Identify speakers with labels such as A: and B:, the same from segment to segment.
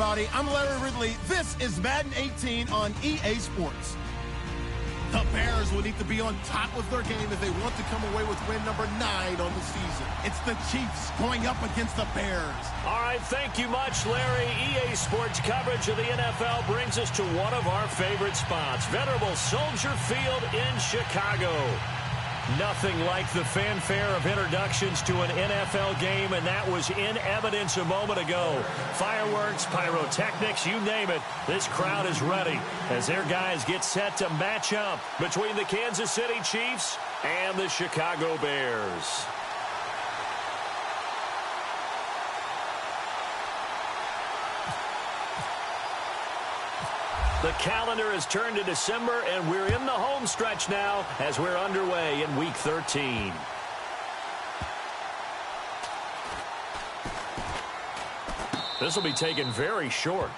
A: everybody. I'm Larry Ridley. This is Madden 18 on EA Sports. The Bears will need to be on top of their game if they want to come away with win number 9 on the season. It's the Chiefs going up against the Bears.
B: All right, thank you much, Larry. EA Sports coverage of the NFL brings us to one of our favorite spots, venerable Soldier Field in Chicago. Nothing like the fanfare of introductions to an NFL game, and that was in evidence a moment ago. Fireworks, pyrotechnics, you name it. This crowd is ready as their guys get set to match up between the Kansas City Chiefs and the Chicago Bears. The calendar has turned to December, and we're in the home stretch now as we're underway in Week 13. This will be taken very short.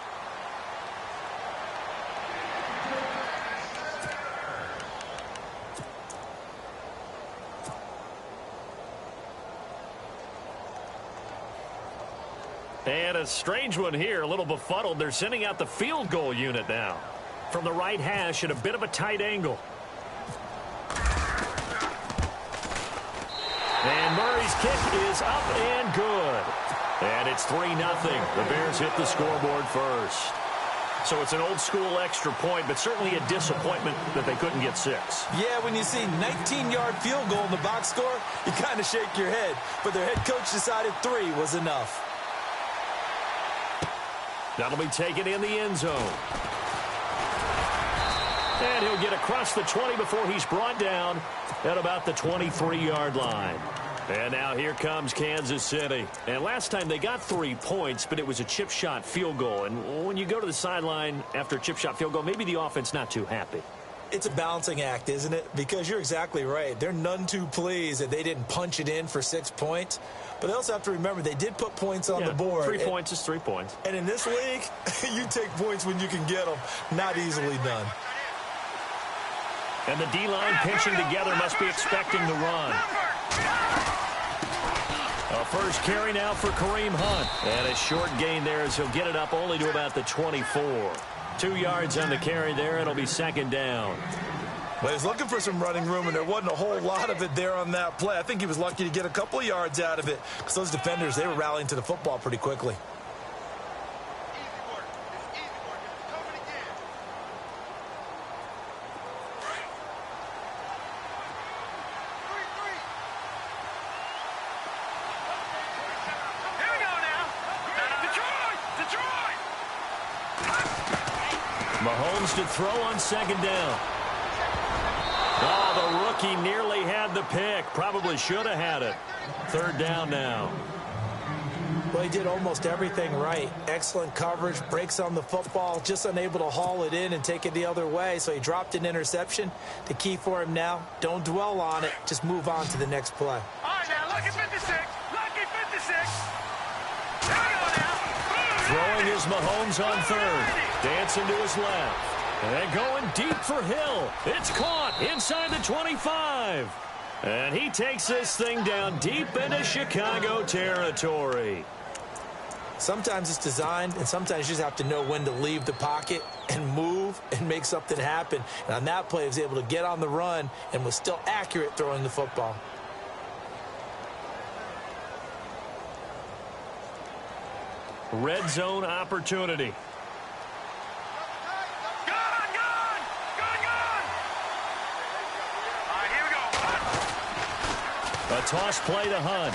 B: And a strange one here, a little befuddled. They're sending out the field goal unit now. From the right hash at a bit of a tight angle. And Murray's kick is up and good. And it's 3-0. The Bears hit the scoreboard first. So it's an old-school extra point, but certainly a disappointment that they couldn't get 6.
C: Yeah, when you see 19-yard field goal in the box score, you kind of shake your head. But their head coach decided 3 was enough.
B: That'll be taken in the end zone. And he'll get across the 20 before he's brought down at about the 23-yard line. And now here comes Kansas City. And last time they got 3 points, but it was a chip shot field goal. And when you go to the sideline after a chip shot field goal, maybe the offense not too happy.
C: It's a balancing act, isn't it? Because you're exactly right. They're none too pleased that they didn't punch it in for 6 points. But they also have to remember they did put points on the board.
B: 3 points is 3 points.
C: And in this league, you take points when you can get them. Not easily done.
B: And the D-line pinching together must be expecting the run. A first carry now for Kareem Hunt. And a short gain there as he'll get it up only to about the 24. 2 yards on the carry there. It'll be second down.
C: Well, he's looking for some running room, and there wasn't a whole lot of it there on that play. I think he was lucky to get a couple of yards out of it because those defenders, they were rallying to the football pretty quickly.
B: Mahomes to throw on second down. Oh, the rookie nearly had the pick. Probably should have had it. Third down now.
C: Well, he did almost everything right. Excellent coverage, breaks on the football, just unable to haul it in and take it the other way, so he dropped an interception. The key for him now, don't dwell on it. Just move on to the next play.
D: All right, now, lucky 56. Lucky 56. There we go now.
B: Throwing is Mahomes on third. Dancing to his left. And going deep for Hill. It's caught inside the 25. And he takes this thing down deep into Chicago territory.
C: Sometimes it's designed, and sometimes you just have to know when to leave the pocket and move and make something happen. And on that play, he was able to get on the run and was still accurate throwing the football.
B: Red zone opportunity. A toss play to Hunt.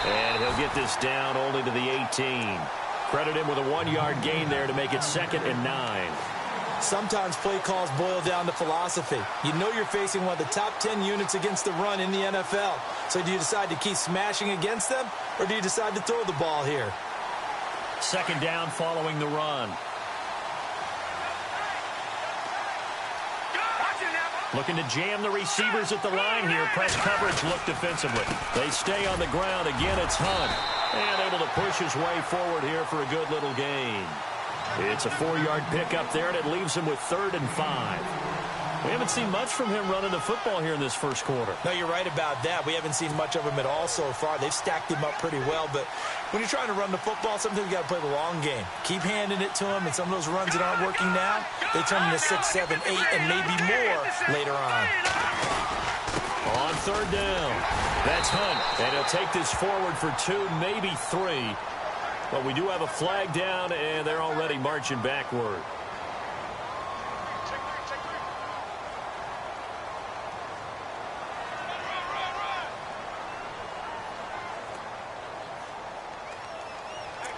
B: And he'll get this down only to the 18. Credit him with a 1-yard gain there to make it 2nd and 9.
C: Sometimes play calls boil down to philosophy. You know you're facing one of the top 10 units against the run in the NFL. So do you decide to keep smashing against them, or do you decide to throw the ball here?
B: Second down following the run. Looking to jam the receivers at the line here. Press coverage look defensively. They stay on the ground. Again, it's Hunt. And able to push his way forward here for a good little gain. It's a 4-yard pickup there, and it leaves him with 3rd and 5. We haven't seen much from him running the football here in this first quarter.
C: No, you're right about that. We haven't seen much of him at all so far. They've stacked him up pretty well, but when you're trying to run the football, sometimes you got to play the long game. Keep handing it to him, and some of those runs that aren't working now, they turn into 6, 7, 8, and maybe more later on.
B: On third down, that's Hunt, and he'll take this forward for 2, maybe 3. But we do have a flag down, and they're already marching backward.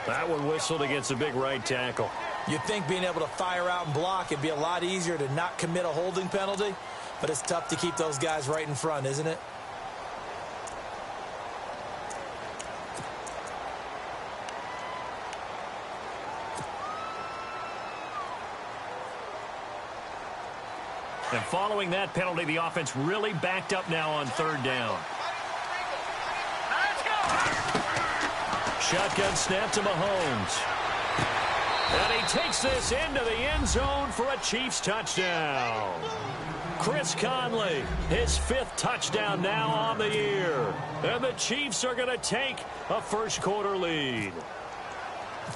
B: That one whistled against a big right tackle.
C: You'd think being able to fire out and block, it'd be a lot easier to not commit a holding penalty, but it's tough to keep those guys right in front, isn't it?
B: And following that penalty, the offense really backed up now on third down. Shotgun snap to Mahomes. And he takes this into the end zone for a Chiefs touchdown. Chris Conley, his 5th touchdown now on the year. And the Chiefs are going to take a first quarter lead.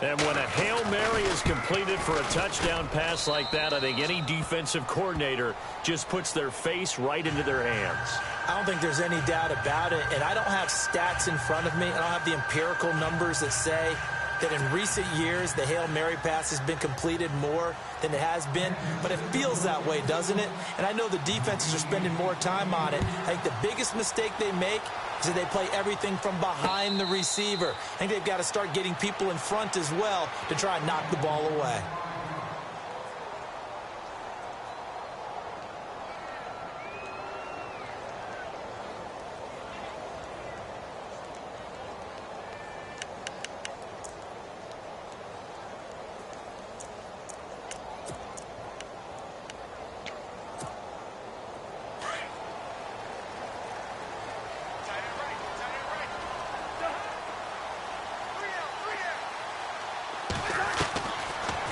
B: And when a Hail Mary is completed for a touchdown pass like that, I think any defensive coordinator just puts their face right into their hands.
C: I don't think there's any doubt about it, and I don't have stats in front of me. I don't have the empirical numbers that say that in recent years the Hail Mary pass has been completed more than it has been, but it feels that way, doesn't it? And I know the defenses are spending more time on it. I think the biggest mistake they make is that they play everything from behind the receiver. I think they've got to start getting people in front as well to try and knock the ball away.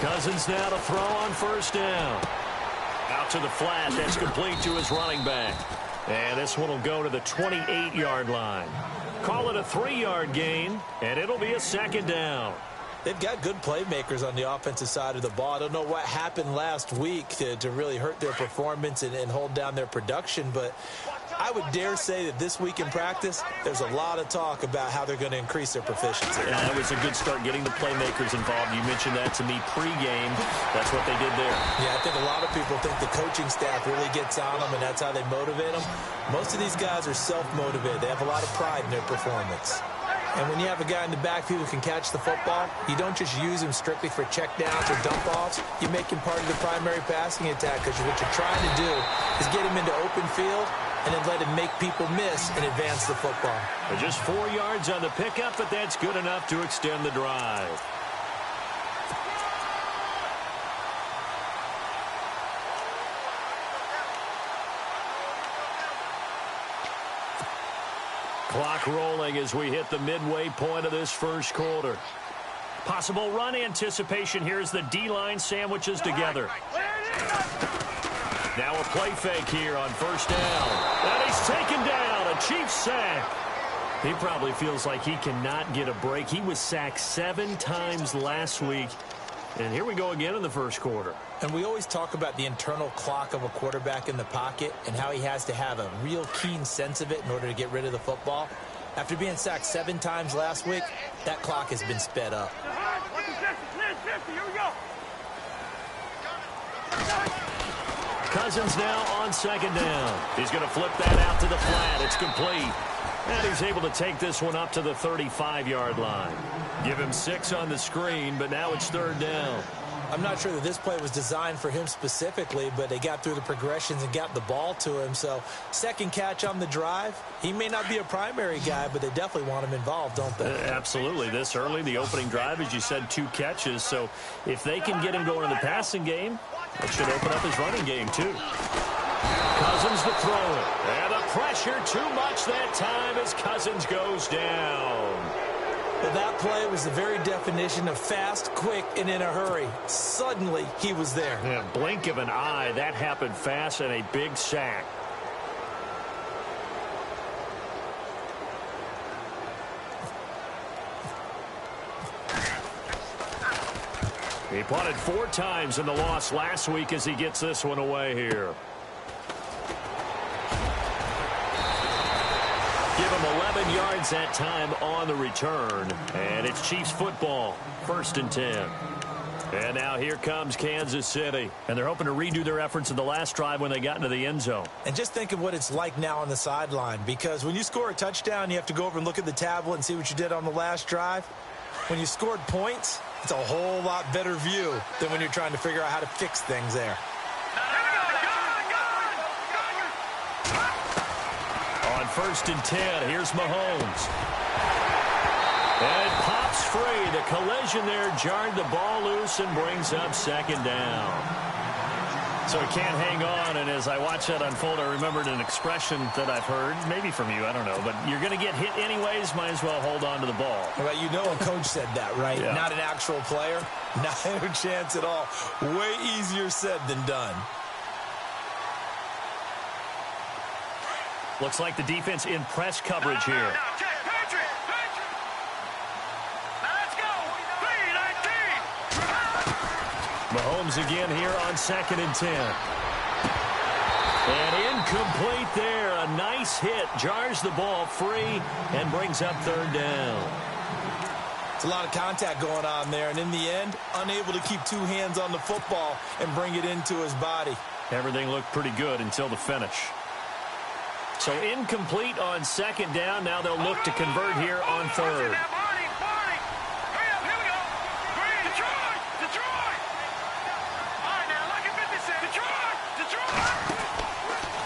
B: Cousins now to throw on first down. Out to the flat. That's complete to his running back. And this one will go to the 28-yard line. Call it a 3-yard gain, and it'll be a second down.
C: They've got good playmakers on the offensive side of the ball. I don't know what happened last week to really hurt their performance and hold down their production, but I would dare say that this week in practice, there's a lot of talk about how they're going to increase their proficiency.
B: Yeah, that was a good start getting the playmakers involved. You mentioned that to me pregame. That's what they did there.
C: Yeah, I think a lot of people think the coaching staff really gets on them, and that's how they motivate them. Most of these guys are self-motivated. They have a lot of pride in their performance. And when you have a guy in the backfield who can catch the football, you don't just use him strictly for checkdowns or dump-offs. You make him part of the primary passing attack, because what you're trying to do is get him into open field and then let him make people miss and advance the football.
B: Just 4 yards on the pickup, but that's good enough to extend the drive. Clock rolling as we hit the midway point of this first quarter. Possible run anticipation here as the D-line sandwiches together. Now a play fake here on first down. And he's taken down. A Chiefs sack. He probably feels like he cannot get a break. He was sacked 7 times last week. And here we go again in the first quarter.
C: And we always talk about the internal clock of a quarterback in the pocket and how he has to have a real keen sense of it in order to get rid of the football. After being sacked 7 times last week, that clock has been sped up.
D: Here we go.
B: Cousins now on second down. He's going to flip that out to the flat. It's complete. And he's able to take this one up to the 35-yard line. Give him 6 on the screen, but now it's third down.
C: I'm not sure that this play was designed for him specifically, but they got through the progressions and got the ball to him. So second catch on the drive. He may not be a primary guy, but they definitely want him involved, don't they?
B: Absolutely. This early, the opening drive, as you said, 2 catches. So if they can get him going in the passing game, that should open up his running game too. Cousins to throw it. And the pressure too much that time as Cousins goes down.
C: Well, that play was the very definition of fast, quick, and in a hurry. Suddenly, he was there.
B: Yeah, blink of an eye. That happened fast and a big sack. He punted 4 times in the loss last week as he gets this one away here. Give him 11 yards that time on the return. And it's Chiefs football, 1st and 10. And now here comes Kansas City. And they're hoping to redo their efforts in the last drive when they got into the end zone.
C: And just think of what it's like now on the sideline. Because when you score a touchdown, you have to go over and look at the tablet and see what you did on the last drive. When you scored points, it's a whole lot better view than when you're trying to figure out how to fix things there.
B: On 1st and 10, here's Mahomes. And it pops free. The collision there jarred the ball loose and brings up 2nd down. So he can't hang on, and as I watch that unfold, I remembered an expression that I've heard, maybe from you, I don't know, but you're going to get hit anyways, might as well hold on to the ball.
C: Well, you know a coach said that, right?
B: Yeah.
C: Not an actual player. Not a chance at all. Way easier said than done.
B: Looks like the defense in press coverage here. Mahomes again here on 2nd and 10. And incomplete there. A nice hit. Jars the ball free and brings up 3rd down.
C: It's a lot of contact going on there. And in the end, unable to keep 2 hands on the football and bring it into his body.
B: Everything looked pretty good until the finish. So incomplete on 2nd down. Now they'll look to convert here on 3rd.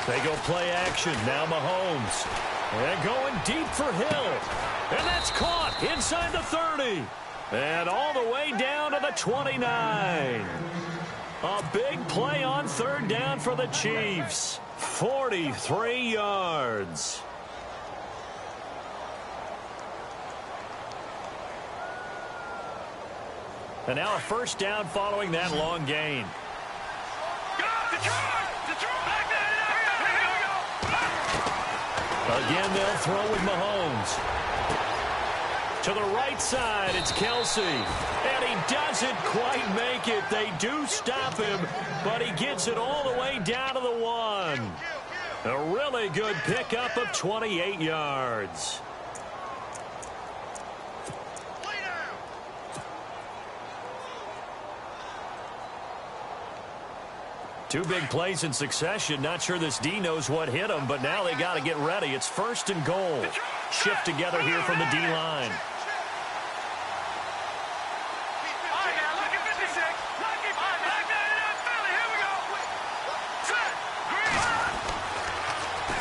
B: They go play action. Now Mahomes. And going deep for Hill. And that's caught inside the 30. And all the way down to the 29. A big play on 3rd down for the Chiefs. 43 yards. And now a 1st down following that long gain. Again, they'll throw with Mahomes. To the right side, it's Kelsey. And he doesn't quite make it. They do stop him, but he gets it all the way down to the 1. A really good pickup of 28 yards. Two big plays in succession. Not sure this D knows what hit him, but now they got to get ready. It's 1st and goal. Shift together here from the D-line.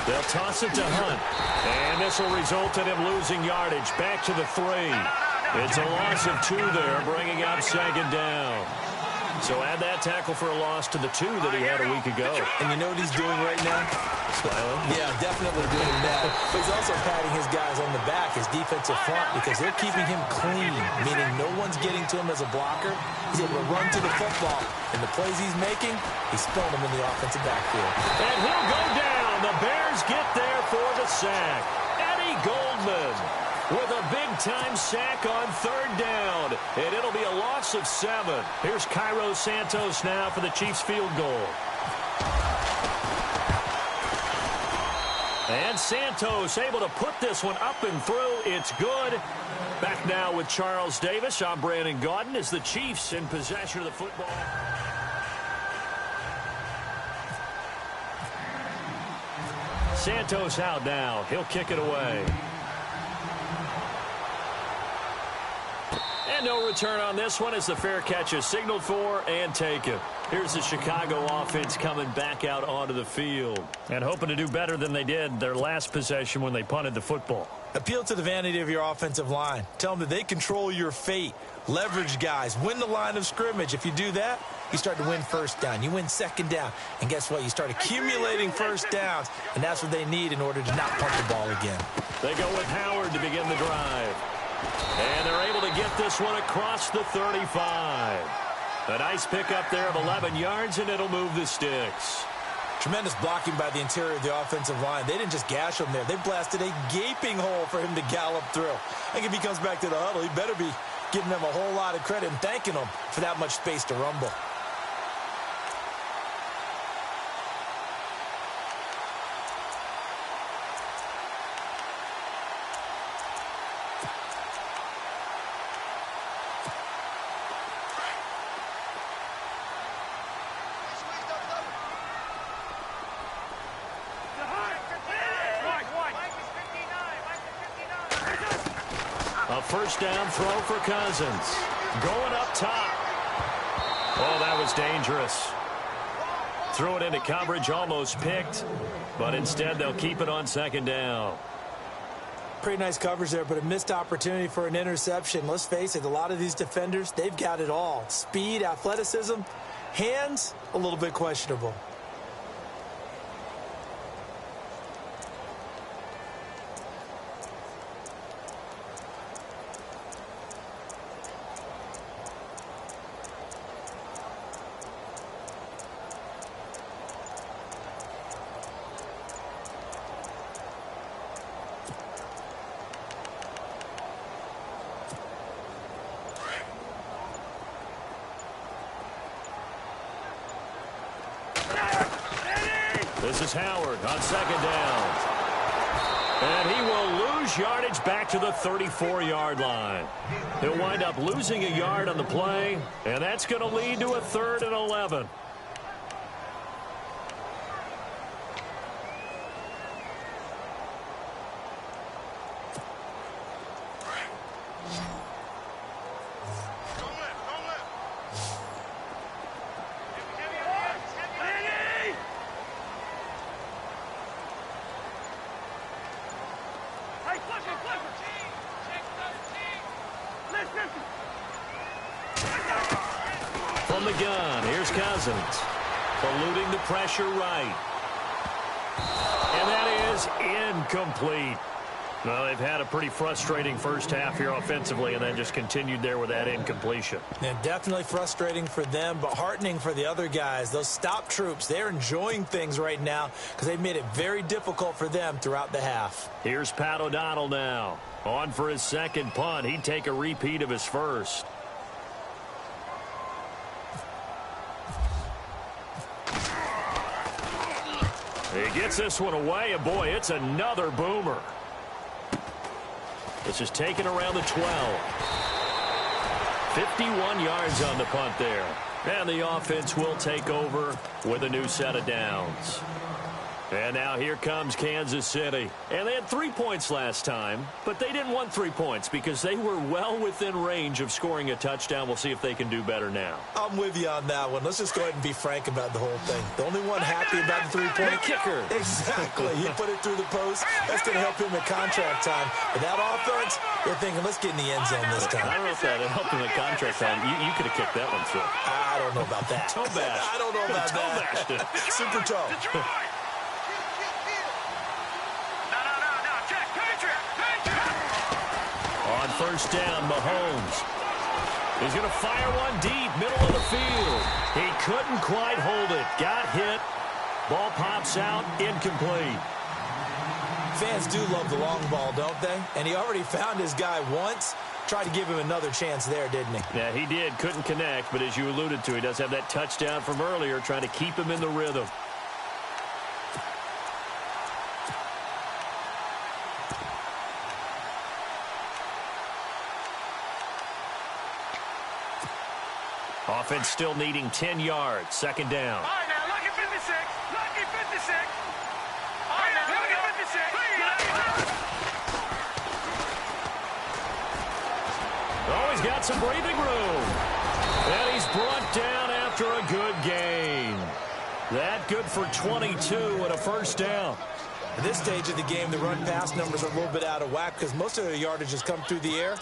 B: They'll toss it to Hunt. And this will result in him losing yardage. Back to the 3. It's a loss of 2 there, bringing up 2nd down. So add that tackle for a loss to the 2 that he had a week ago.
C: And you know what he's doing right now?
B: Smiling?
C: Yeah, definitely doing that. But he's also patting his guys on the back, his defensive front, because they're keeping him clean, meaning no one's getting to him as a blocker. He's able to run to the football. And the plays he's making, he's spilling them in the offensive backfield.
B: And he'll go down. The Bears get there for the sack. Eddie Goldman with a big-time sack on 3rd down. And it'll be a loss of 7. Here's Cairo Santos now for the Chiefs field goal. And Santos able to put this one up and through. It's good. Back now with Charles Davis. I'm Brandon Gaudin as the Chiefs in possession of the football. Santos out now. He'll kick it away. And no return on this one as the fair catch is signaled for and taken. Here's the Chicago offense coming back out onto the field and hoping to do better than they did their last possession when they punted the football.
C: Appeal to the vanity of your offensive line. Tell them that they control your fate. Leverage guys. Win the line of scrimmage. If you do that, you start to win 1st down. You win 2nd down. And guess what? You start accumulating 1st downs. And that's what they need in order to not punt the ball again.
B: They go with Howard to begin the drive. And they're able to get this one across the 35. A nice pickup there of 11 yards, and it'll move the sticks.
C: Tremendous blocking by the interior of the offensive line. They didn't just gash him there. They blasted a gaping hole for him to gallop through. I think if he comes back to the huddle, he better be giving them a whole lot of credit and thanking them for that much space to rumble.
B: A first down throw for Cousins. Going up top. Oh, that was dangerous. Threw it into coverage, almost picked, but instead they'll keep it on second down.
C: Pretty nice coverage there, but a missed opportunity for an interception. Let's face it, a lot of these defenders, they've got it all. Speed, athleticism, hands, a little bit questionable.
B: This is Howard on second down. And he will lose yardage back to the 34-yard line. He'll wind up losing a yard on the play, and that's going to lead to a 3rd and 11. From the gun, here's Cousins. Eluding the pressure right. And that is incomplete. Well, they've had a pretty frustrating first half here offensively, and then just continued there with that incompletion.
C: And definitely frustrating for them, but heartening for the other guys. Those stop troops, they're enjoying things right now because they've made it very difficult for them throughout the half.
B: Here's Pat O'Donnell now. On for his second punt. He'd take a repeat of his first. He gets this one away, and boy, it's another boomer. This is taken around the 12. 51 yards on the punt there. And the offense will take over with a new set of downs. And now here comes Kansas City. And they had 3 points last time, but they didn't want 3 points because they were well within range of scoring a touchdown. We'll see if they can do better now.
C: I'm with you on that one. Let's just go ahead and be frank about the whole thing. The only one happy about the 3-point
B: kicker.
C: Exactly. He put it through the post. That's going to help him at contract time. But that offense, they're thinking, let's get in the end zone this time.
B: I don't know if that helped him at contract time. You could have kicked that one through.
C: I don't know about that.
B: Toe bash.
C: I don't know about that. Super toe.
B: On first down, Mahomes. He's going to fire one deep, middle of the field. He couldn't quite hold it. Got hit. Ball pops out, incomplete.
C: Fans do love the long ball, don't they? And he already found his guy once. Tried to give him another chance there, didn't he?
B: Yeah, he did. Couldn't connect, but as you alluded to, he does have that touchdown from earlier, trying to keep him in the rhythm. Offense still needing 10 yards. Second down.
D: All right, now, lucky 56. Lucky 56. All right, now, lucky 56.
B: Oh, he's got some breathing room. And he's brought down after a good gain. That good for 22 and a first down.
C: At this stage of the game, the run-pass numbers are a little bit out of whack because most of their yardage has come through the air.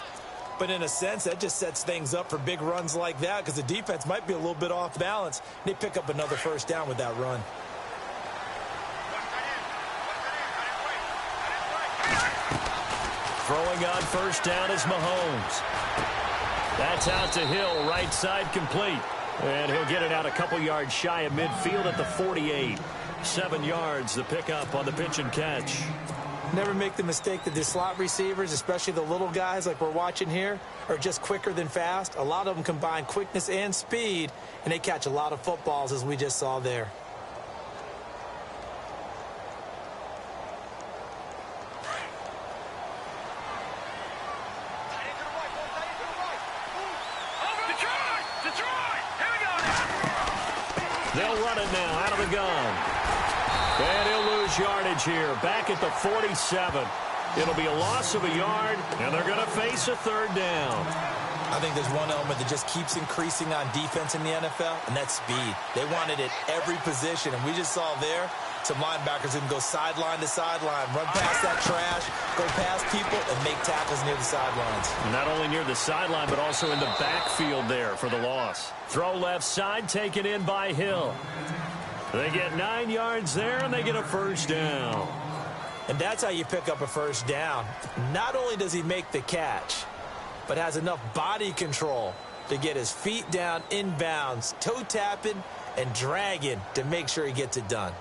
C: But in a sense, that just sets things up for big runs like that because the defense might be a little bit off balance. They pick up another first down with that run.
B: Throwing on first down is Mahomes. That's out to Hill, right side complete. And he'll get it out a couple yards shy of midfield at the 48. 7 yards, the pickup on the pitch and catch.
C: Never make the mistake that the slot receivers, especially the little guys like we're watching here, are just quicker than fast. A lot of them combine quickness and speed, and they catch a lot of footballs, as we just saw there.
B: They'll run it now out of the gun. And he'll lose yardage here, back at the 47. It'll be a loss of a yard, and they're going to face a third down.
C: I think there's one element that just keeps increasing on defense in the NFL, and that's speed. They want it at every position, and we just saw there some linebackers who can go sideline to sideline, run past that trash, go past people, and make tackles near the sidelines.
B: Not only near the sideline, but also in the backfield there for the loss. Throw left side, taken in by Hill. They get 9 yards there, and they get a first down.
C: And that's how you pick up a first down. Not only does he make the catch, but has enough body control to get his feet down inbounds, toe tapping and dragging to make sure he gets it done.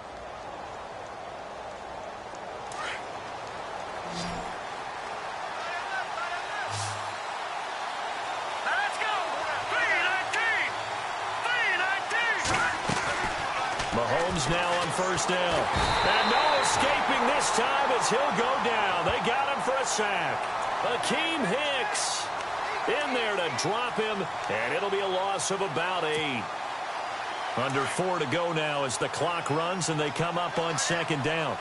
B: Mahomes now on first down. And no escaping this time as he'll go down. They got him for a sack. Akeem Hicks in there to drop him, and it'll be a loss of about 8. Under 4 to go now as the clock runs, and they come up on second down.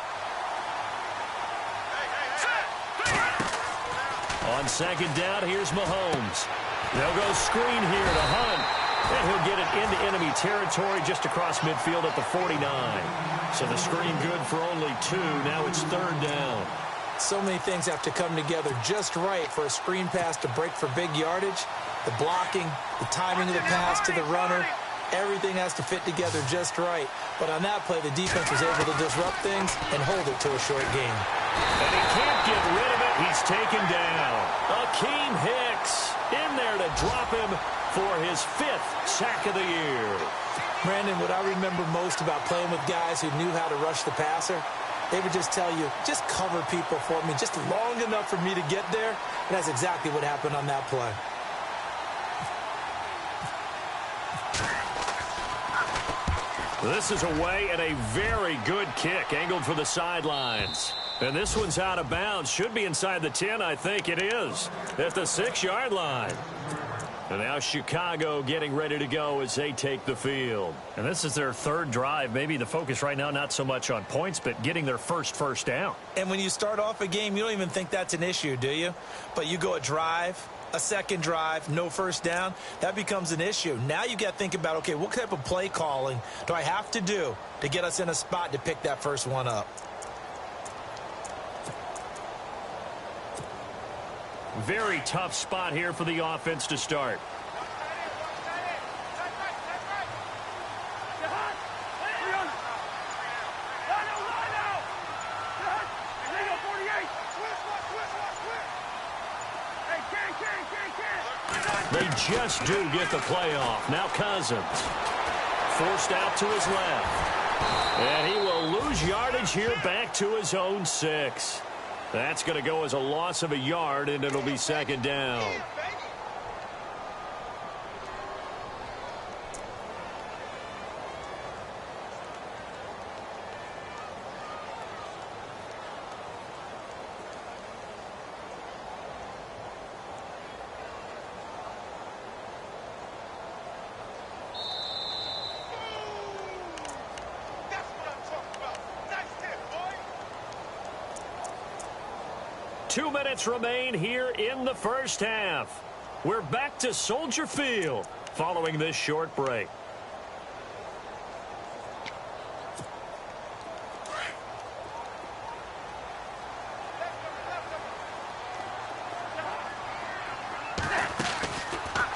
B: On second down, here's Mahomes. They'll go screen here to Hunt. And he'll get it into enemy territory just across midfield at the 49. So the screen good for only 2. Now it's third down.
C: So many things have to come together just right for a screen pass to break for big yardage. The blocking, the timing of the pass to the runner, everything has to fit together just right. But on that play, the defense was able to disrupt things and hold it to a short game.
B: And he can't get rid of it. He's taken down. Akeem Hicks in there to drop him for his 5th sack of the year.
C: Brandon, what I remember most about playing with guys who knew how to rush the passer, they would just tell you, just cover people for me, just long enough for me to get there. And that's exactly what happened on that play.
B: This is away and a very good kick, angled for the sidelines. And this one's out of bounds. Should be inside the 10, I think it is, at the 6-yard line. And now Chicago getting ready to go as they take the field. And this is their third drive. Maybe the focus right now not so much on points, but getting their first down.
C: And when you start off a game, you don't even think that's an issue, do you? But you go a drive, a second drive, no first down, that becomes an issue. Now you got to think about, okay, what type of play calling do I have to do to get us in a spot to pick that first one up?
B: Very tough spot here for the offense to start. They just do get the play off. Now Cousins. Forced out to his left. And he will lose yardage here back to his own 6. That's going to go as a loss of a yard, and it'll be second down. Two minutes remain here in the first half. We're back to Soldier Field following this short break.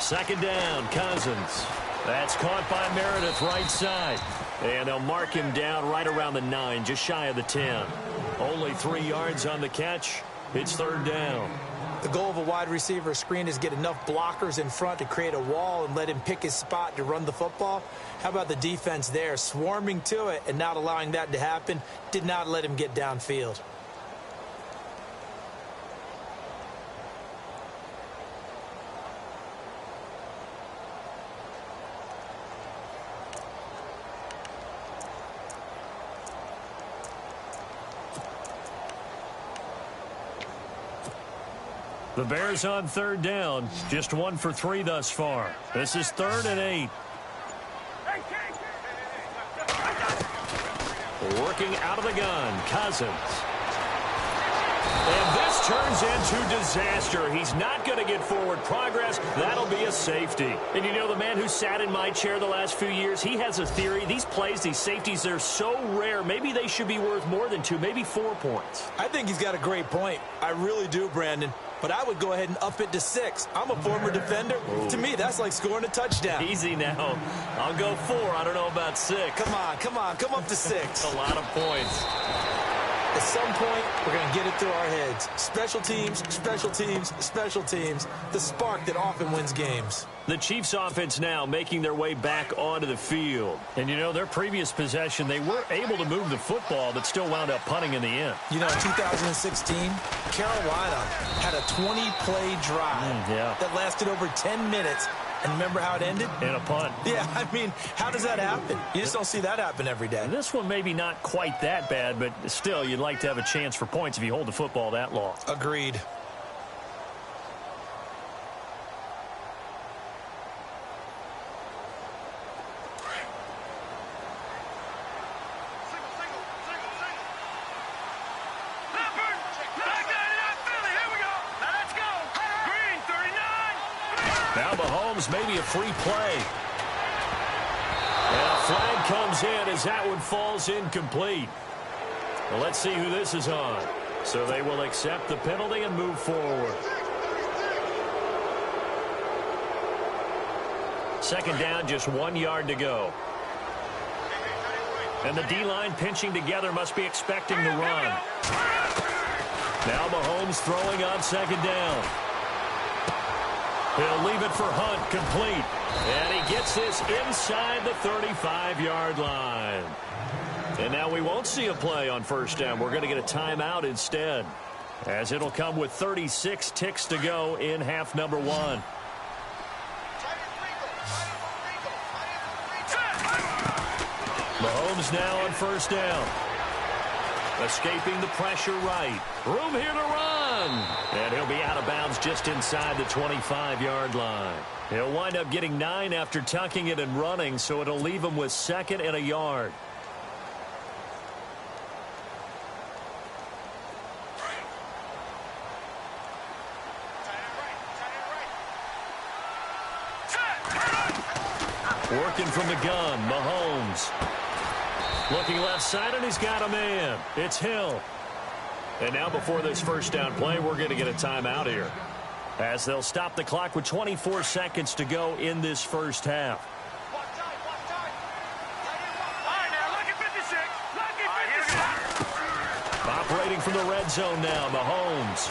B: Second down, Cousins. That's caught by Meredith right side. And they'll mark him down right around the 9, just shy of the 10. Only 3 yards on the catch. It's third down.
C: The goal of a wide receiver screen is get enough blockers in front to create a wall and let him pick his spot to run the football. How about the defense there, swarming to it and not allowing that to happen? Did not let him get downfield.
B: The Bears on third down. Just 1 for 3 thus far. This is 3rd and 8. Working out of the gun, Cousins. And this turns into disaster. He's not going to get forward progress. That'll be a safety. And you know, the man who sat in my chair the last few years, he has a theory. These plays, these safeties, they're so rare. Maybe they should be worth more than 2, maybe 4 points.
C: I think he's got a great point. I really do, Brandon. But I would go ahead and up it to 6. I'm a former defender.
B: Ooh.
C: To me, that's like scoring a touchdown.
B: Easy now. I'll go 4. I don't know about 6.
C: Come on. Come up to 6.
B: A lot of points.
C: At some point, we're going to get it through our heads. Special teams, special teams, special teams. The spark that often wins games.
B: The Chiefs offense now making their way back onto the field. And, you know, their previous possession, they were able to move the football, but still wound up punting in the end.
C: You know, in 2016, Carolina had a 20-play drive that lasted over 10 minutes. And remember how it ended?
B: In a punt.
C: Yeah, I mean, how does that happen? You just don't see that happen every day.
B: And this one maybe not quite that bad, but still, you'd like to have a chance for points if you hold the football that long.
C: Agreed.
B: Now Mahomes, maybe a free play. And a flag comes in as that one falls incomplete. Well, let's see who this is on. So they will accept the penalty and move forward. Second down, just 1 yard to go. And the D-line pinching together, must be expecting the run. Now Mahomes throwing on second down. He'll leave it for Hunt, complete. And he gets this inside the 35-yard line. And now we won't see a play on first down. We're going to get a timeout instead, as it'll come with 36 ticks to go in half number 1. Mahomes now on first down. Escaping the pressure right. Room here to run. And he'll be out of bounds just inside the 25-yard line. He'll wind up getting 9 after tucking it and running, so it'll leave him with 2nd and a yard. Working from the gun, Mahomes. Looking left side, and he's got a man. It's Hill. And now before this first down play, we're going to get a timeout here, as they'll stop the clock with 24 seconds to go in this first half. Operating from the red zone now, Mahomes.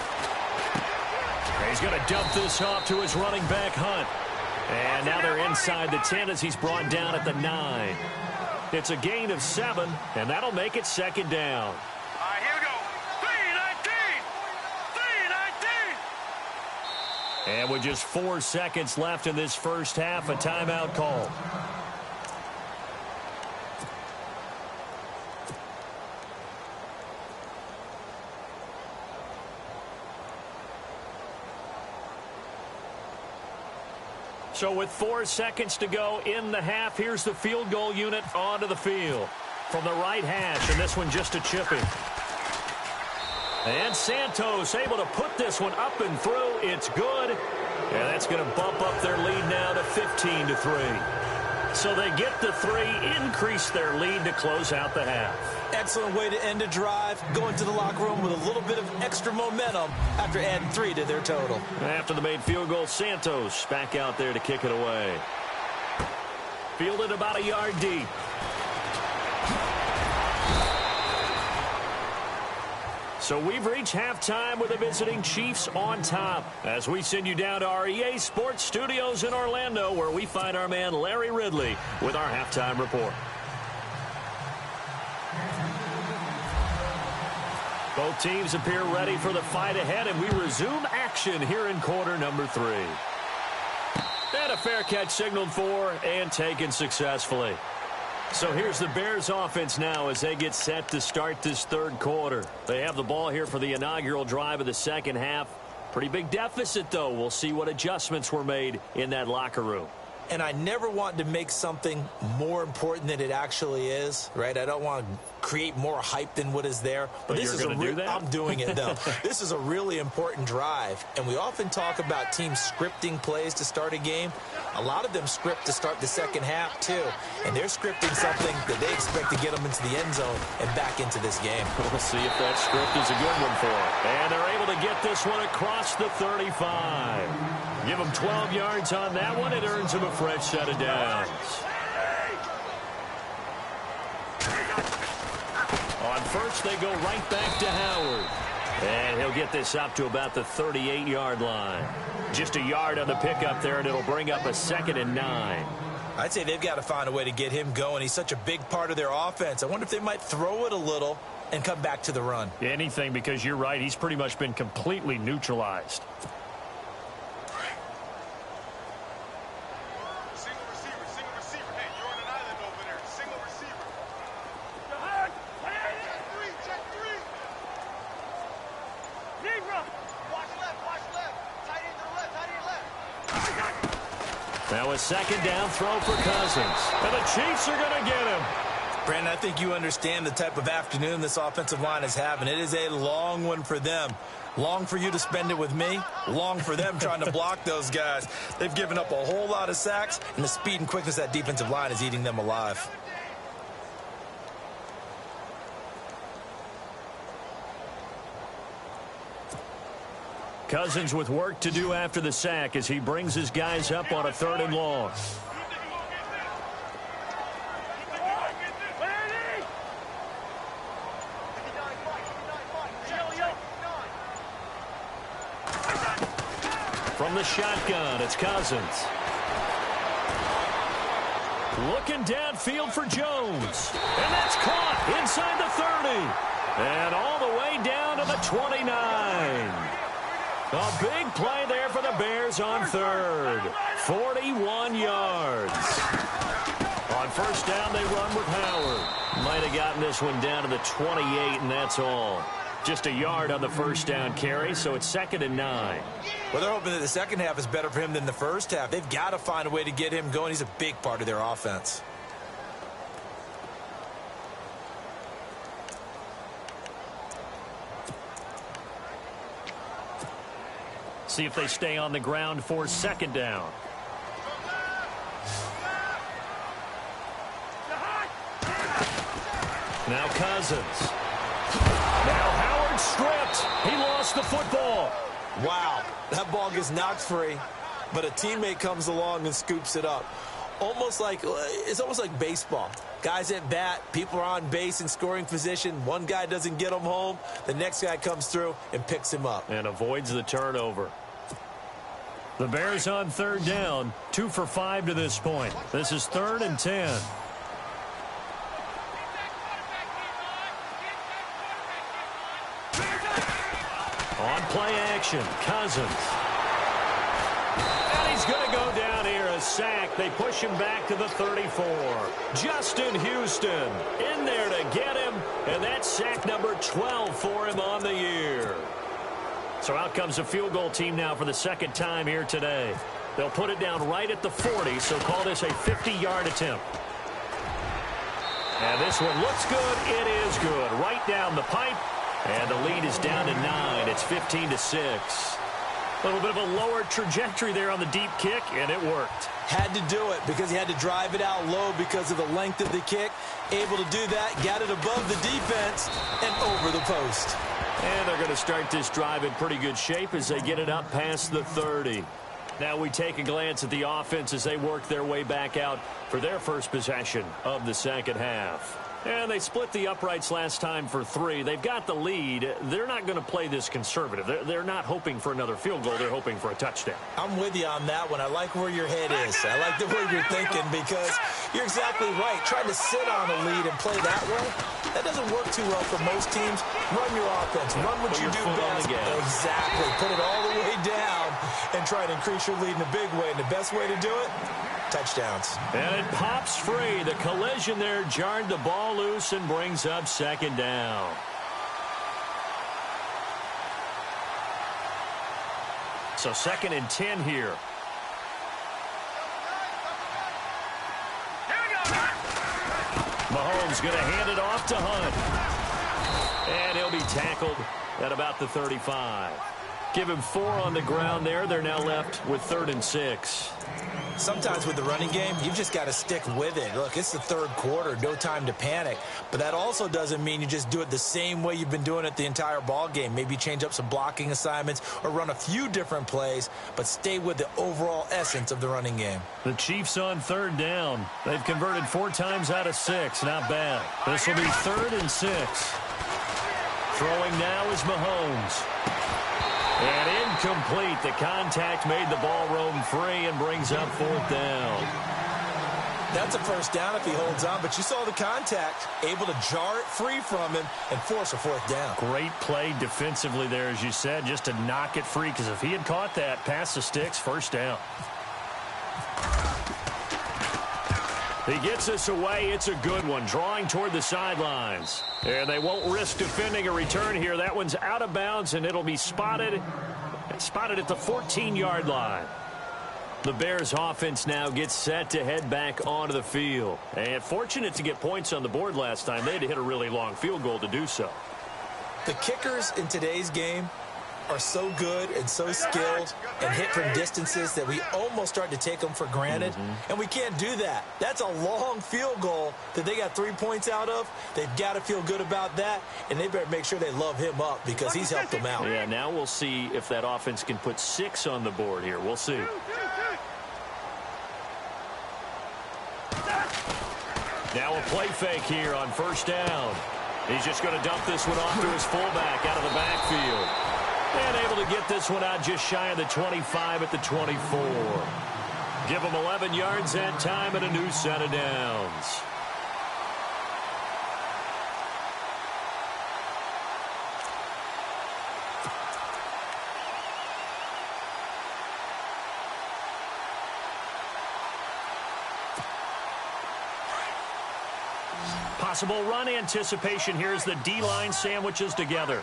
B: He's going to dump this off to his running back, Hunt. And now they're inside the 10 as he's brought down at the 9. It's a gain of 7, and that'll make it second down.
D: All right, here we go. 3-19.
B: And with just 4 seconds left in this first half, a timeout call. So with 4 seconds to go in the half, here's the field goal unit onto the field. From the right hash, and this one just a chipping. And Santos able to put this one up and through. It's good. And that's going to bump up their lead now to 15-3. So they get the 3, increase their lead to close out the half.
C: Excellent way to end a drive, going to the locker room with a little bit of extra momentum after adding 3 to their total.
B: After the made field goal, Santos back out there to kick it away. Fielded about a yard deep. So we've reached halftime with the visiting Chiefs on top as we send you down to our EA Sports Studios in Orlando, where we find our man Larry Ridley with our halftime report. Both teams appear ready for the fight ahead, and we resume action here in quarter number 3. And a fair catch signaled for and taken successfully. So here's the Bears offense now as they get set to start this third quarter. They have the ball here for the inaugural drive of the second half. Pretty big deficit, though. We'll see what adjustments were made in that locker room.
C: And I never want to make something more important than it actually is, right? I don't want to create more hype than what is there. But this is I'm doing it, though. This is a really important drive. And we often talk about teams scripting plays to start a game. A lot of them script to start the second half, too. And they're scripting something that they expect to get them into the end zone and back into this game.
B: We'll see if that script is a good one for them. And they're able to get this one across the 35. Give them 12 yards on that one. It earns them a fresh set of downs. On first, they go right back to Howard. And he'll get this up to about the 38-yard line. Just a yard on the pickup there, and it'll bring up a 2nd and 9.
C: I'd say they've got to find a way to get him going. He's such a big part of their offense. I wonder if they might throw it a little and come back to the run.
E: Anything, because you're right. He's pretty much been completely neutralized.
B: Now a 2nd down throw for Cousins. And the Chiefs are going to get him.
C: Brandon, I think you understand the type of afternoon this offensive line is having. It is a long one for them. Long for you to spend it with me. Long for them trying to block those guys. They've given up a whole lot of sacks, and the speed and quickness of that defensive line is eating them alive.
B: Cousins with work to do after the sack as he brings his guys up on a 3rd and long. From the shotgun, it's Cousins. Looking downfield for Jones. And that's caught inside the 30. And all the way down to the 29. A big play there for the Bears on 3rd. 41 yards. On 1st down, they run with Howard. Might have gotten this one down to the 28, and that's all. Just a yard on the 1st down carry, so it's 2nd and 9.
C: Well, they're hoping that the second half is better for him than the first half. They've got to find a way to get him going. He's a big part of their offense.
E: See if they stay on the ground for 2nd down.
B: Now Cousins. Now Howard stripped. He lost the football.
C: Wow, that ball gets knocked free, but a teammate comes along and scoops it up. It's almost like baseball. Guys at bat, people are on base in scoring position. One guy doesn't get him home. The next guy comes through and picks him up.
B: And avoids the turnover.
E: The Bears on 3rd down, 2 for 5 to this point. This is 3rd and 10.
B: On play action, Cousins. And he's going to go down here, a sack. They push him back to the 34. Justin Houston in there to get him, and that's sack number 12 for him on the year. So out comes a field goal team now for the 2nd time here today. They'll put it down right at the 40, so call this a 50-yard attempt. And this one looks good. It is good. Right down the pipe. And the lead is down to 9. It's 15-6. A little bit of a lower trajectory there on the deep kick, and it worked.
C: Had to do it because he had to drive it out low because of the length of the kick. Able to do that, got it above the defense, and over the post.
B: And they're going to start this drive in pretty good shape as they get it up past the 30. Now we take a glance at the offense as they work their way back out for their first possession of the second half.
E: And they split the uprights last time for 3. They've got the lead. They're not going to play this conservative. They're not hoping for another field goal. They're hoping for a touchdown.
C: I'm with you on that one. I like where your head is. I like the way you're thinking because you're exactly right. Trying to sit on a lead and play that way, that doesn't work too well for most teams. Run your offense. Run what you do best. Exactly. Put it all the way down and try to increase your lead in a big way. And the best way to do it, touchdowns.
E: And it pops free. The collision there jarred the ball loose and brings up second down. So 2nd and 10 here. Mahomes going to hand it off to Hunt. And he'll be tackled at about the 35. Give him 4 on the ground there. They're now left with 3rd and 6.
C: Sometimes with the running game, you've just got to stick with it. Look, it's the 3rd quarter, no time to panic. But that also doesn't mean you just do it the same way you've been doing it the entire ball game. Maybe change up some blocking assignments or run a few different plays, but stay with the overall essence of the running game.
E: The Chiefs on 3rd down. They've converted 4 times out of 6. Not bad. This will be 3rd and 6. Throwing now is Mahomes. And incomplete. The contact made the ball roam free and brings up 4th down.
C: That's a first down if he holds on, but you saw the contact, able to jar it free from him and force a 4th down.
E: Great play defensively there, as you said, just to knock it free, because if he had caught that, past the sticks, 1st down. He gets us away. It's a good one, drawing toward the sidelines. And they won't risk defending a return here. That one's out of bounds, and it'll be spotted at the 14-yard line. The Bears offense now gets set to head back onto the field. And fortunate to get points on the board last time. They had to hit a really long field goal to do so.
C: The kickers in today's game are so good and so skilled and hit from distances that we almost start to take them for granted. And we can't do that. That's a long field goal that they got 3 points out of. They've got to feel good about that, and they better make sure they love him up because he's helped them out.
E: Yeah, now we'll see if that offense can put 6 on the board here. We'll see. Now a play fake here on 1st down. He's just going to dump this one off to his fullback out of the backfield. And able to get this one out just shy of the 25 at the 24. Give him 11 yards that time and a new set of downs. Possible run anticipation here as the D-line sandwiches together.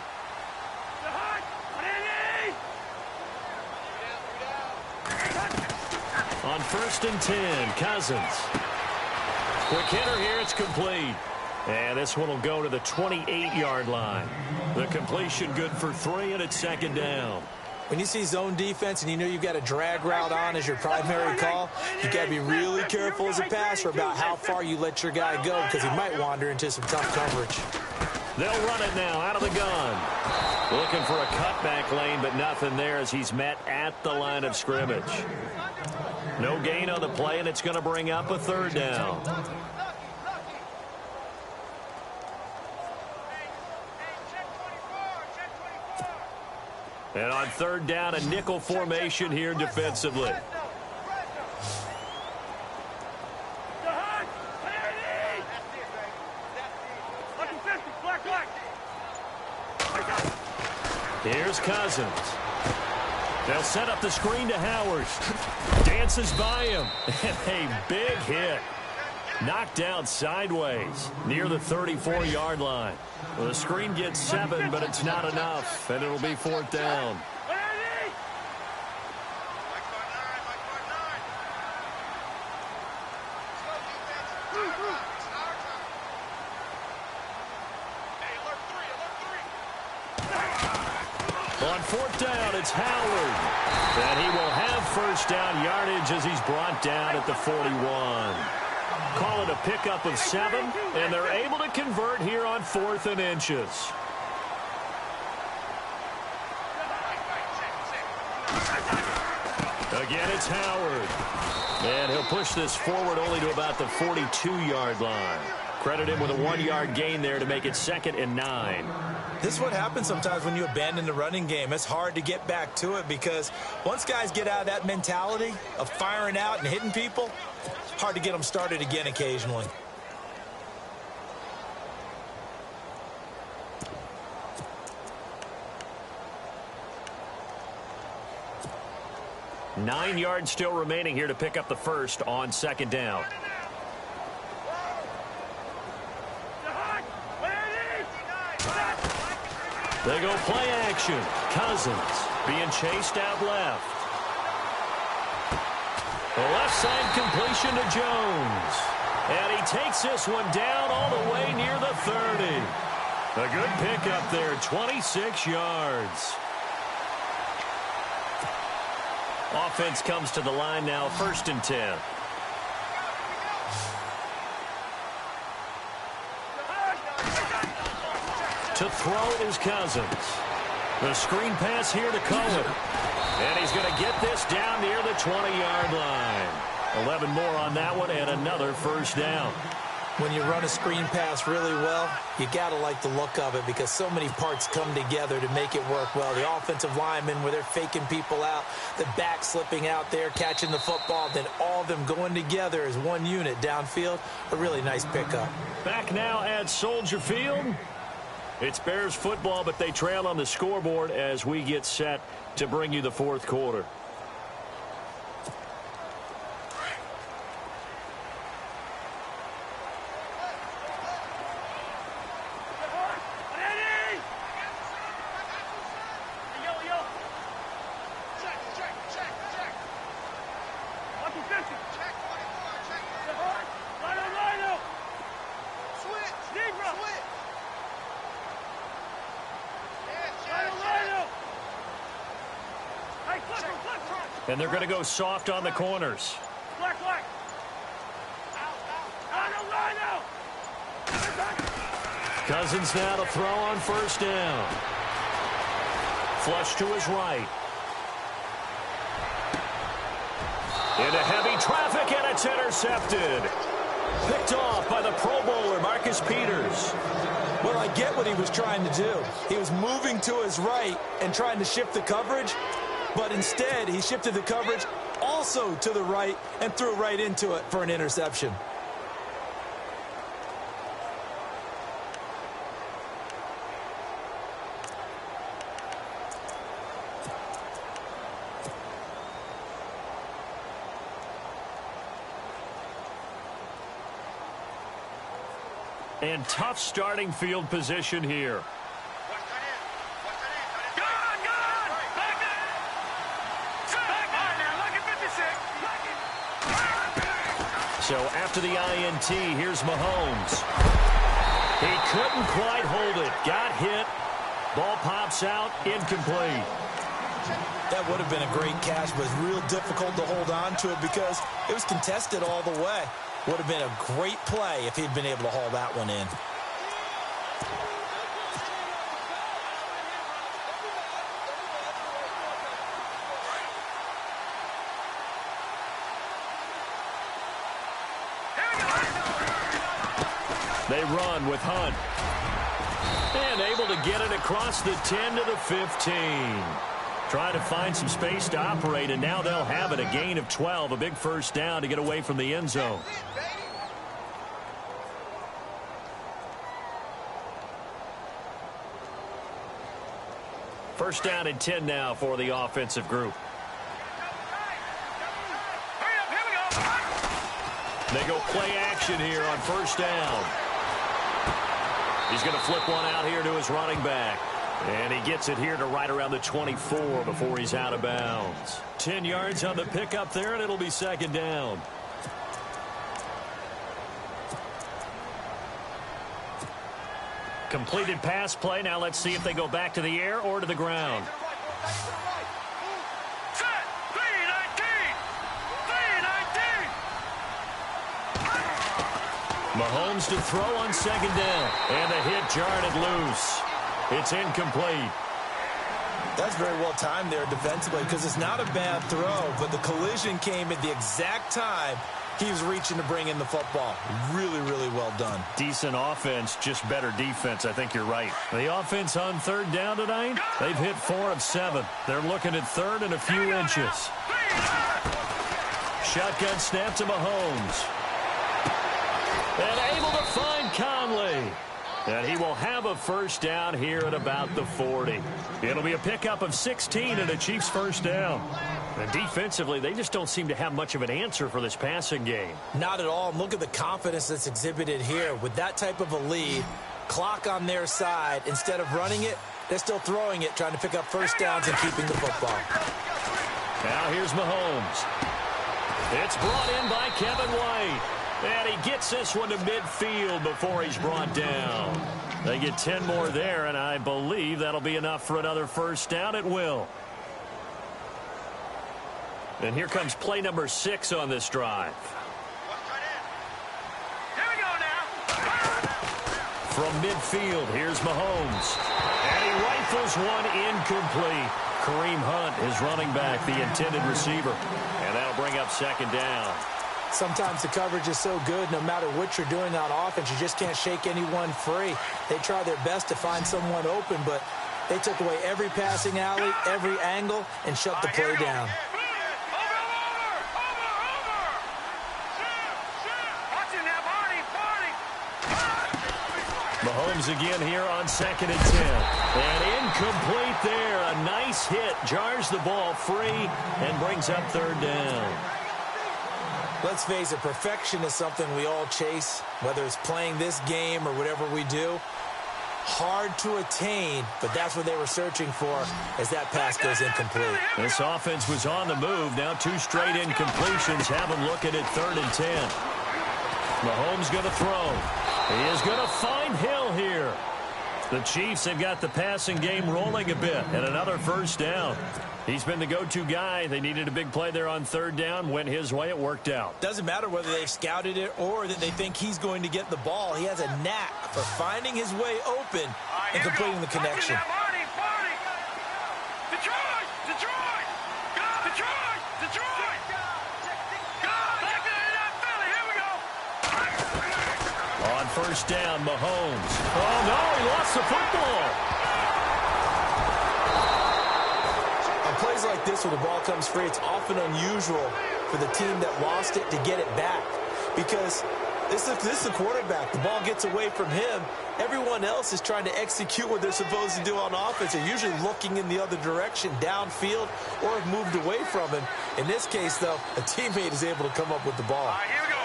E: On 1st and 10, Cousins. Quick hitter here, it's complete. And this one will go to the 28-yard line. The completion good for 3, and it's 2nd down.
C: When you see zone defense and you know you've got a drag route on as your primary call, you've got to be really careful as a passer about how far you let your guy go because he might wander into some tough coverage.
E: They'll run it now out of the gun. Looking for a cutback lane, but nothing there as he's met at the line of scrimmage. No gain on the play, and it's going to bring up a 3rd down. And on 3rd down, a nickel formation here defensively. Here's Cousins. They'll set up the screen to Howard. Dances by him. And a big hit. Knocked down sideways near the 34-yard line. Well, the screen gets 7, but it's not enough, and it'll be 4th down. On 4th down, it's Howard. And he will have 1st down yardage as he's brought down at the 41. Call it a pickup of 7, and they're able to convert here on 4th and inches. Again, it's Howard. And he'll push this forward only to about the 42-yard line. Credit him with a 1-yard gain there to make it 2nd and 9.
C: This is what happens sometimes when you abandon the running game. It's hard to get back to it because once guys get out of that mentality of firing out and hitting people, it's hard to get them started again occasionally.
E: Nine yards still remaining here to pick up the first on 2nd down. They go play action. Cousins being chased out left. The left side completion to Jones. And he takes this one down all the way near the 30. A good pickup there, 26 yards. Offense comes to the line now, 1st and 10. To throw is Cousins. The screen pass here to Cohen. And he's going to get this down near the 20-yard line. 11 more on that one and another 1st down.
C: When you run a screen pass really well, you got to like the look of it because so many parts come together to make it work well. The offensive linemen where they're faking people out, the back slipping out there, catching the football, then all of them going together as one unit downfield. A really nice pickup.
E: Back now at Soldier Field. It's Bears football, but they trail on the scoreboard as we get set to bring you the 4th quarter. And they're going to go soft on the corners. Cousins now to throw on 1st down. Flush to his right. Into heavy traffic, and it's intercepted. Picked off by the Pro Bowler, Marcus Peters.
C: Well, I get what he was trying to do. He was moving to his right and trying to shift the coverage. But instead, he shifted the coverage also to the right and threw right into it for an interception.
E: And tough starting field position here. So after the INT, here's Mahomes. He couldn't quite hold it. Got hit. Ball pops out. Incomplete.
C: That would have been a great catch, but it's real difficult to hold on to it because it was contested all the way. Would have been a great play if he'd been able to haul that one in.
E: They run with Hunt. And able to get it across the 10 to the 15. Trying to find some space to operate, and now they'll have it. A gain of 12, a big 1st down to get away from the end zone. First down and 10 now for the offensive group. They go play action here on 1st down. He's going to flip one out here to his running back. And he gets it here to right around the 24 before he's out of bounds. 10 yards on the pickup there, and it'll be 2nd down. Completed pass play. Now let's see if they go back to the air or to the ground. Mahomes to throw on 2nd down. And the hit jarred it loose. It's incomplete.
C: That's very well timed there defensively because it's not a bad throw, but the collision came at the exact time He was reaching to bring in the football. Really, really well done.
E: Decent offense, just better defense. I think you're right. The offense on third down tonight, they've hit 4 of 7. They're looking at third and a few inches. Shotgun snap to Mahomes. And able to find Conley. And he will have a first down here at about the 40. It'll be a pickup of 16 and a Chiefs first down. And defensively, they just don't seem to have much of an answer for this passing game.
C: Not at all. Look at the confidence that's exhibited here. With that type of a lead, clock on their side, instead of running it, they're still throwing it, trying to pick up first downs and keeping the football.
E: Now here's Mahomes. It's brought in by Kevin White. And he gets this one to midfield before he's brought down. They get 10 more there, and I believe that'll be enough for another first down. It will. And here comes play number 6 on this drive.
D: Here we go now.
E: From midfield, here's Mahomes. And he rifles one incomplete. Kareem Hunt is running back, the intended receiver. And that'll bring up second down.
C: Sometimes the coverage is so good, no matter what you're doing on offense, you just can't shake anyone free. They try their best to find someone open, but they took away every passing alley, every angle, and shut the play down.
E: Mahomes again here on 2nd and 10. And incomplete there. A nice hit. Jars the ball free and brings up third down.
C: Let's face it, perfection is something we all chase, whether it's playing this game or whatever we do. Hard to attain, but that's what they were searching for as that pass goes incomplete.
E: This offense was on the move. Now 2 straight incompletions have them looking at 3rd and 10. Mahomes going to throw. He is going to find Hill here. The Chiefs have got the passing game rolling a bit, and another first down. He's been the go-to guy. They needed a big play there on 3rd down. Went his way. It worked out.
C: Doesn't matter whether they've scouted it or that they think he's going to get the ball. He has a knack for finding his way open and completing the connection.
D: Detroit! Detroit! Detroit! Detroit! Here we go!
E: On first down, Mahomes. Oh, no, he lost the football.
C: Plays like this where the ball comes free, it's often unusual for the team that lost it to get it back because this is the quarterback. The ball gets away from him. Everyone else is trying to execute what they're supposed to do on offense. They're usually looking in the other direction, downfield, or have moved away from him. In this case, though, a teammate is able to come up with the ball.
D: Here we go.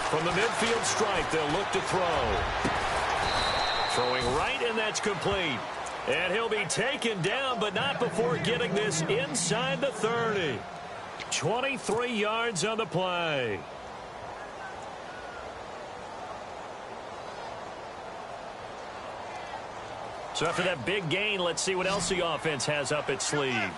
E: From the midfield strike, they'll look to throw. Throwing right, and that's complete. And he'll be taken down, but not before getting this inside the 30. 23 yards on the play. So after that big gain, let's see what else the offense has up its sleeve.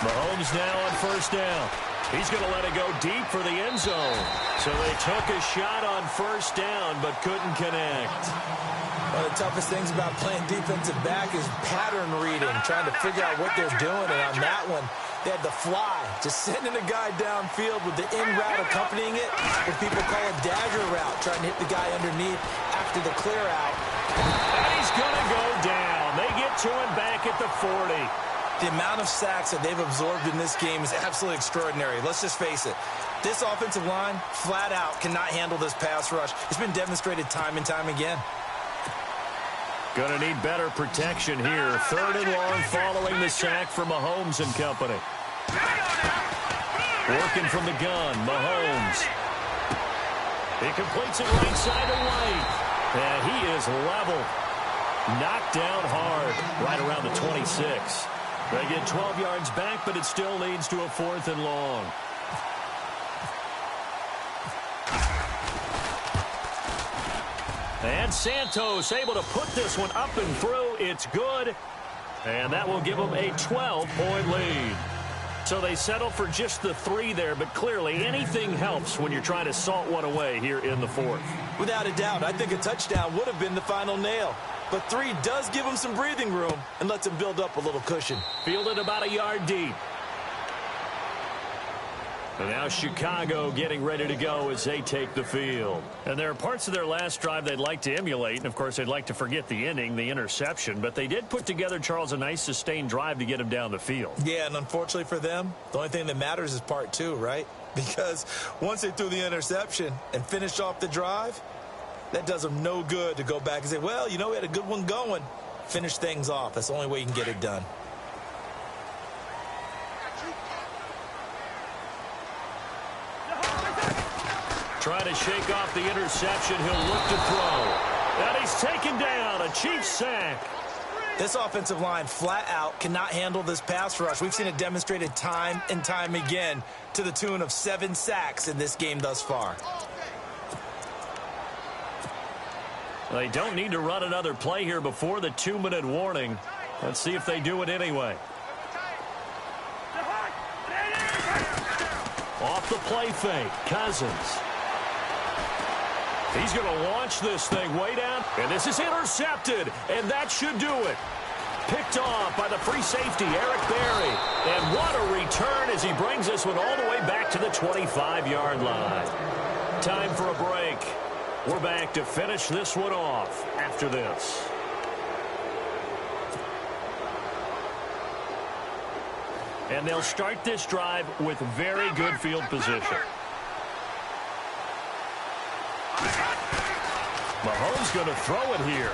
E: Mahomes now on first down. He's going to let it go deep for the end zone. So they took a shot on first down, but couldn't connect.
C: One of the toughest things about playing defensive back is pattern reading, trying to figure out what they're doing. And on that one, they had the fly, just sending a guy downfield with the in route accompanying it, what people call a dagger route, trying to hit the guy underneath after the clear out.
E: And he's going to go down. They get to him back at the 40.
C: The amount of sacks that they've absorbed in this game is absolutely extraordinary. Let's just face it. This offensive line, flat out, cannot handle this pass rush. It's been demonstrated time and time again.
E: Going to need better protection here. 3rd and long following the sack from Mahomes and company. Working from the gun, Mahomes. He completes it right side to White. And he is level. Knocked down hard right around the 26. They get 12 yards back, but it still leads to a 4th and long. And Santos able to put this one up and through. It's good. And that will give them a 12-point lead. So they settle for just the 3 there, but clearly anything helps when you're trying to salt one away here in the 4th.
C: Without a doubt, I think a touchdown would have been the final nail. but 3 does give him some breathing room and lets him build up a little cushion.
B: Fielded about a yard deep. And now Chicago getting ready to go as they take the field. And there are parts of their last drive they'd like to emulate. And, of course, they'd like to forget the inning, the interception. But they did put together, Charles, a nice sustained drive to get him down the field.
C: Yeah, and unfortunately for them, the only thing that matters is part 2, right? Because once they threw the interception and finished off the drive, that does them no good to go back and say, well, you know, we had a good one going. Finish things off. That's the only way you can get it done.
B: Trying to shake off the interception. He'll look to throw. And he's taken down. A Chiefs sack.
C: This offensive line flat out cannot handle this pass rush. We've seen it demonstrated time and time again to the tune of 7 sacks in this game thus far.
B: They don't need to run another play here before the 2-minute warning. Let's see if they do it anyway. Off the play fake, Cousins. He's going to launch this thing way down, and this is intercepted, and that should do it. Picked off by the free safety, Eric Berry. And what a return as he brings this one all the way back to the 25-yard line. Time for a break. We're back to finish this one off after this. And they'll start this drive with very good field position. Mahomes going to throw it here.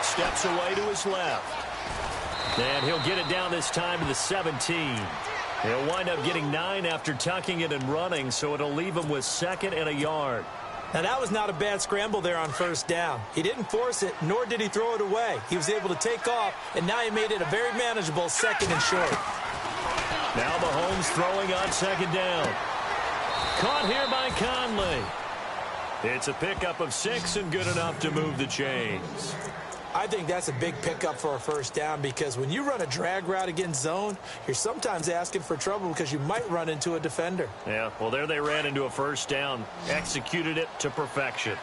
B: Steps away to his left. And he'll get it down this time to the 17. He'll wind up getting 9 after tucking it and running, so it'll leave him with 2nd and a yard.
C: Now, that was not a bad scramble there on first down. He didn't force it, nor did he throw it away. He was able to take off, and now he made it a very manageable 2nd and short.
B: Now Mahomes throwing on 2nd down. Caught here by Conley. It's a pickup of 6 and good enough to move the chains.
C: I think that's a big pickup for a first down because when you run a drag route against zone, you're sometimes asking for trouble because you might run into a defender.
B: Yeah, well, there they ran into a first down. Executed it to perfection.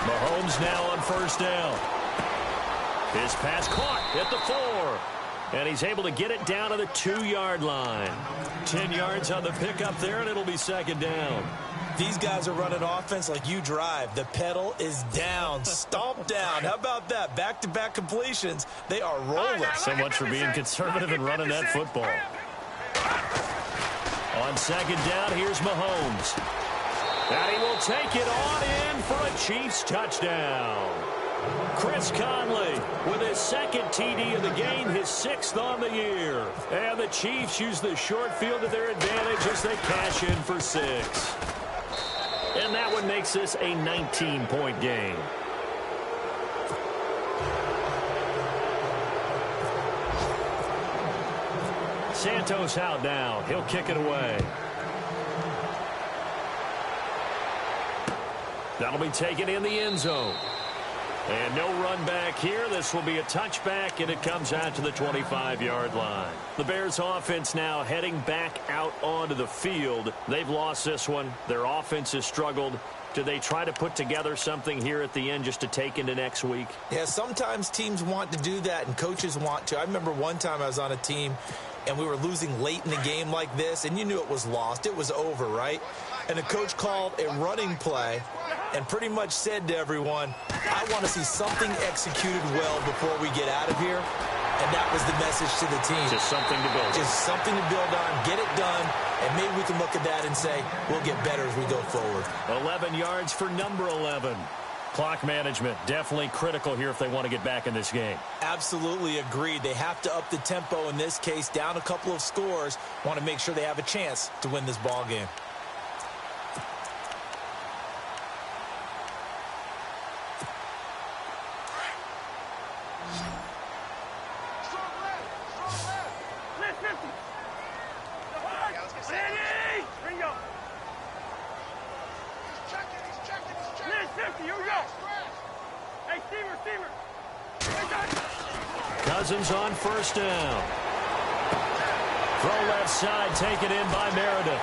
B: Mahomes now on first down. His pass caught at the 4. And he's able to get it down to the 2-yard line. 10 yards on the pickup there, and it'll be 2nd down.
C: These guys are running offense like you drive. The pedal is down, stomped down. How about that? Back-to-back completions. They are rolling.
B: So much for being conservative and running that football. On 2nd down, here's Mahomes. And he will take it on in for a Chiefs touchdown. Chris Conley with his 2nd TD of the game, his 6th on the year. And the Chiefs use the short field to their advantage as they cash in for 6. And that one makes this a 19-point game. Santos out now. He'll kick it away. That'll be taken in the end zone. And no run back here. This will be a touchback, and it comes out to the 25-yard line. The Bears offense now heading back out onto the field. They've lost this one. Their offense has struggled. Do they try to put together something here at the end just to take into next week?
C: Yeah, sometimes teams want to do that, and coaches want to. I remember one time I was on a team, and we were losing late in the game like this, and you knew it was lost. It was over, right? And the coach called a running play and pretty much said to everyone, I want to see something executed well before we get out of here. And that was the message to the team.
B: Just something to build on.
C: Just something to build on, get it done, and maybe we can look at that and say, we'll get better as we go forward.
B: 11 yards for number 11. Clock management, definitely critical here if they want to get back in this game.
C: Absolutely agreed. They have to up the tempo in this case, down a couple of scores, want to make sure they have a chance to win this ball game.
B: Cousins on first down. Throw left side, taken in by Meredith.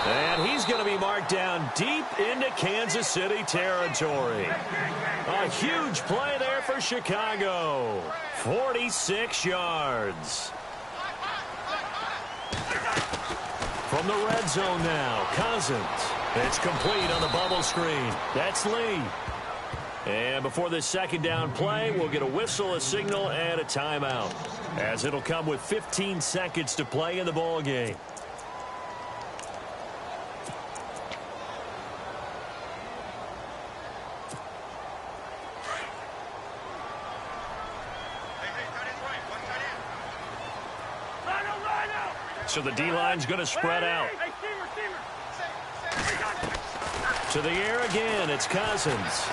B: And he's going to be marked down deep into Kansas City territory. A huge play there for Chicago. 46 yards. From the red zone now, Cousins. It's complete on the bubble screen. That's Lee. And before this second down play, we'll get a whistle, a signal, and a timeout, as it'll come with 15 seconds to play in the ball game. So the D-line's going to spread out. To the air again, it's Cousins.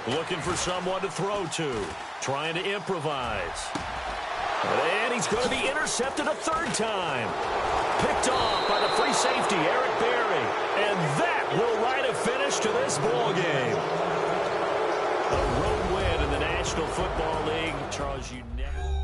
B: Looking for someone to throw to. Trying to improvise. And he's going to be intercepted a third time. Picked off by the free safety, Eric Berry. And that will write a finish to this ball game. A road win in the National Football League. Charles, you never...